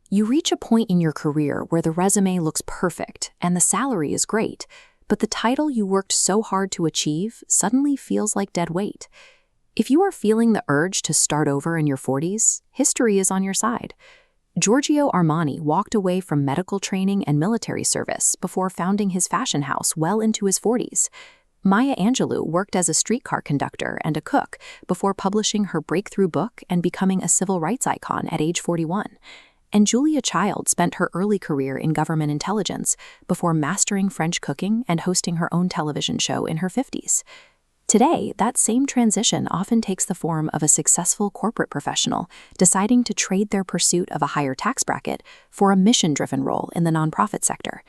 You reach a point in your career where the resume looks perfect and the salary is great, but the title you worked so hard to achieve suddenly feels like dead weight. If you are feeling the urge to start over in your 40s, history is on your side. Giorgio Armani walked away from medical training and military service before founding his fashion house well into his 40s. Maya Angelou worked as a streetcar conductor and a cook before publishing her breakthrough book and becoming a civil rights icon at age 41. And Julia Child spent her early career in government intelligence before mastering French cooking and hosting her own television show in her 50s. Today, that same transition often takes the form of a successful corporate professional deciding to trade their pursuit of a higher tax bracket for a mission-driven role in the nonprofit sector.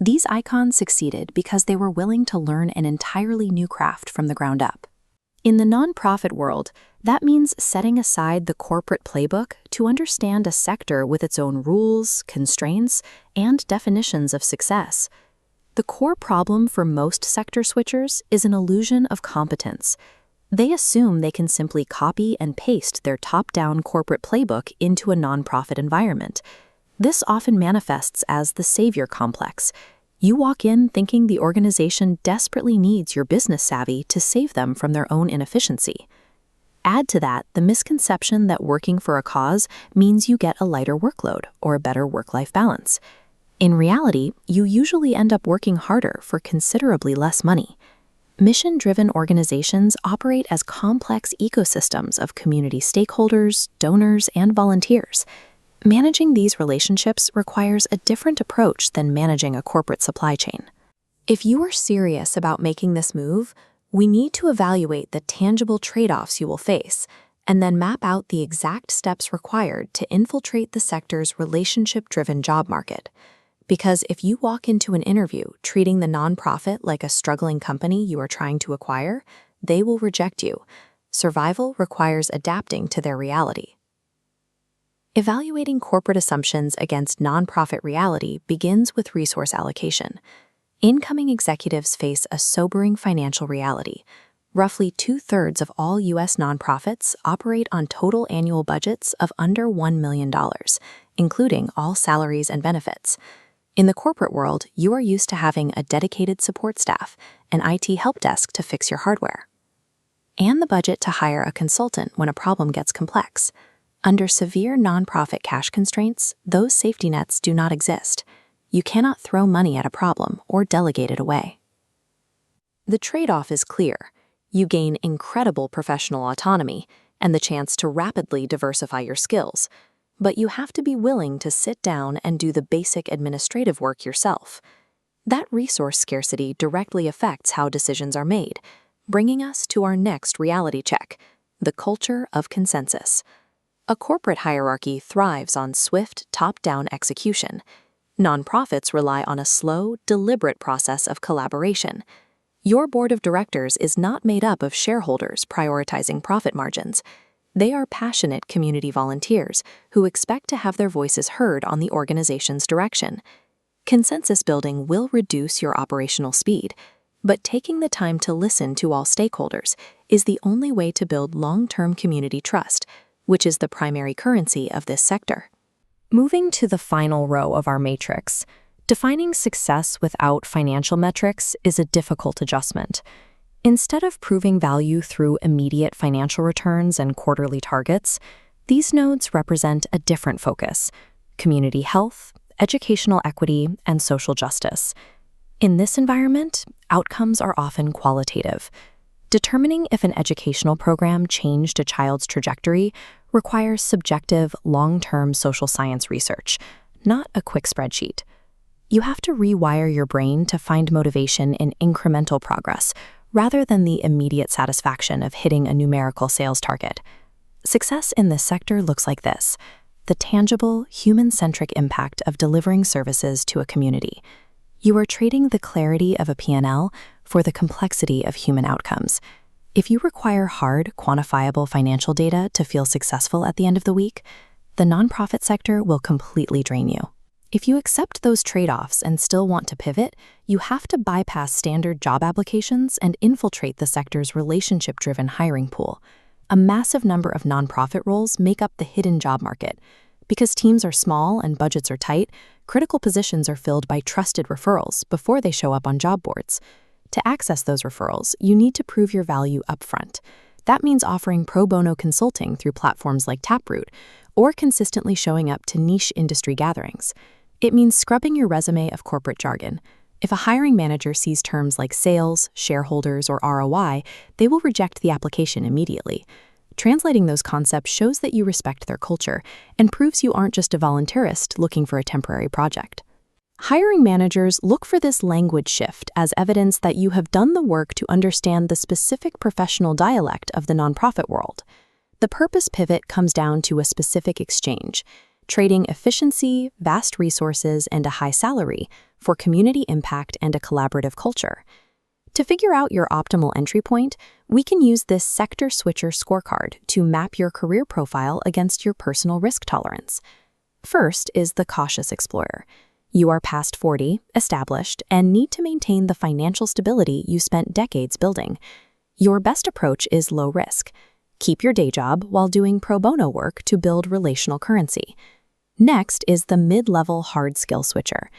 These icons succeeded because they were willing to learn an entirely new craft from the ground up. In the nonprofit world, that means setting aside the corporate playbook to understand a sector with its own rules, constraints, and definitions of success. The core problem for most sector switchers is an illusion of competence. They assume they can simply copy and paste their top-down corporate playbook into a nonprofit environment. This often manifests as the savior complex. You walk in thinking the organization desperately needs your business savvy to save them from their own inefficiency. Add to that the misconception that working for a cause means you get a lighter workload or a better work-life balance. In reality, you usually end up working harder for considerably less money. Mission-driven organizations operate as complex ecosystems of community stakeholders, donors, and volunteers. Managing these relationships requires a different approach than managing a corporate supply chain. If you are serious about making this move, we need to evaluate the tangible trade-offs you will face, and then map out the exact steps required to infiltrate the sector's relationship-driven job market. Because if you walk into an interview treating the nonprofit like a struggling company you are trying to acquire, they will reject you. Survival requires adapting to their reality. Evaluating corporate assumptions against nonprofit reality begins with resource allocation. Incoming executives face a sobering financial reality. Roughly 2/3 of all U.S. nonprofits operate on total annual budgets of under $1 million, including all salaries and benefits. In the corporate world, you are used to having a dedicated support staff, an IT help desk to fix your hardware, and the budget to hire a consultant when a problem gets complex. Under severe nonprofit cash constraints, those safety nets do not exist. You cannot throw money at a problem or delegate it away. The trade-off is clear. You gain incredible professional autonomy and the chance to rapidly diversify your skills, but you have to be willing to sit down and do the basic administrative work yourself. That resource scarcity directly affects how decisions are made, bringing us to our next reality check, the culture of consensus. A corporate hierarchy thrives on swift, top-down execution. Nonprofits rely on a slow, deliberate process of collaboration. Your board of directors is not made up of shareholders prioritizing profit margins. They are passionate community volunteers who expect to have their voices heard on the organization's direction. Consensus building will reduce your operational speed, but taking the time to listen to all stakeholders is the only way to build long-term community trust, which is the primary currency of this sector. Moving to the final row of our matrix, defining success without financial metrics is a difficult adjustment. Instead of proving value through immediate financial returns and quarterly targets, these nodes represent a different focus: community health, educational equity, and social justice. In this environment, outcomes are often qualitative. Determining if an educational program changed a child's trajectory requires subjective, long-term social science research, not a quick spreadsheet. You have to rewire your brain to find motivation in incremental progress, rather than the immediate satisfaction of hitting a numerical sales target. Success in this sector looks like this: the tangible, human-centric impact of delivering services to a community. You are trading the clarity of a P&L for the complexity of human outcomes. If you require hard, quantifiable financial data to feel successful at the end of the week, the nonprofit sector will completely drain you. If you accept those trade-offs and still want to pivot, you have to bypass standard job applications and infiltrate the sector's relationship-driven hiring pool. A massive number of nonprofit roles make up the hidden job market. Because teams are small and budgets are tight, critical positions are filled by trusted referrals before they show up on job boards. To access those referrals, you need to prove your value upfront. That means offering pro bono consulting through platforms like Taproot, or consistently showing up to niche industry gatherings. It means scrubbing your resume of corporate jargon. If a hiring manager sees terms like sales, shareholders, or ROI, they will reject the application immediately. Translating those concepts shows that you respect their culture and proves you aren't just a volunteerist looking for a temporary project. Hiring managers look for this language shift as evidence that you have done the work to understand the specific professional dialect of the nonprofit world. The purpose pivot comes down to a specific exchange, trading efficiency, vast resources, and a high salary for community impact and a collaborative culture. To figure out your optimal entry point, we can use this sector switcher scorecard to map your career profile against your personal risk tolerance. First is the cautious explorer. You are past 40, established, and need to maintain the financial stability you spent decades building. Your best approach is low risk. Keep your day job while doing pro bono work to build relational currency. Next is the mid-level hard skill switcher.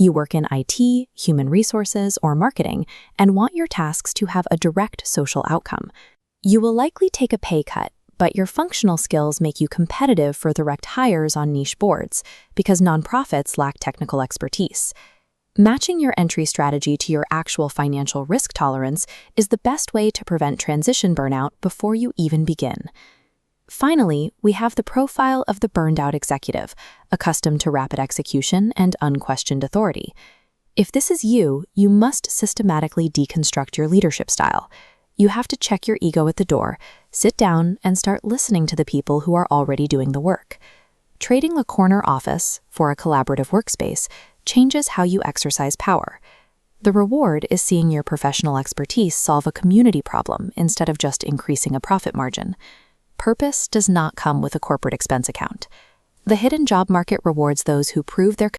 You work in IT, human resources, or marketing, and want your tasks to have a direct social outcome. You will likely take a pay cut, but your functional skills make you competitive for direct hires on niche boards because nonprofits lack technical expertise. Matching your entry strategy to your actual financial risk tolerance is the best way to prevent transition burnout before you even begin. Finally, we have the profile of the burned-out executive, accustomed to rapid execution and unquestioned authority. If this is you, you must systematically deconstruct your leadership style. You have to check your ego at the door, sit down, and start listening to the people who are already doing the work. Trading a corner office for a collaborative workspace changes how you exercise power. The reward is seeing your professional expertise solve a community problem instead of just increasing a profit margin. Purpose does not come with a corporate expense account. The hidden job market rewards those who prove their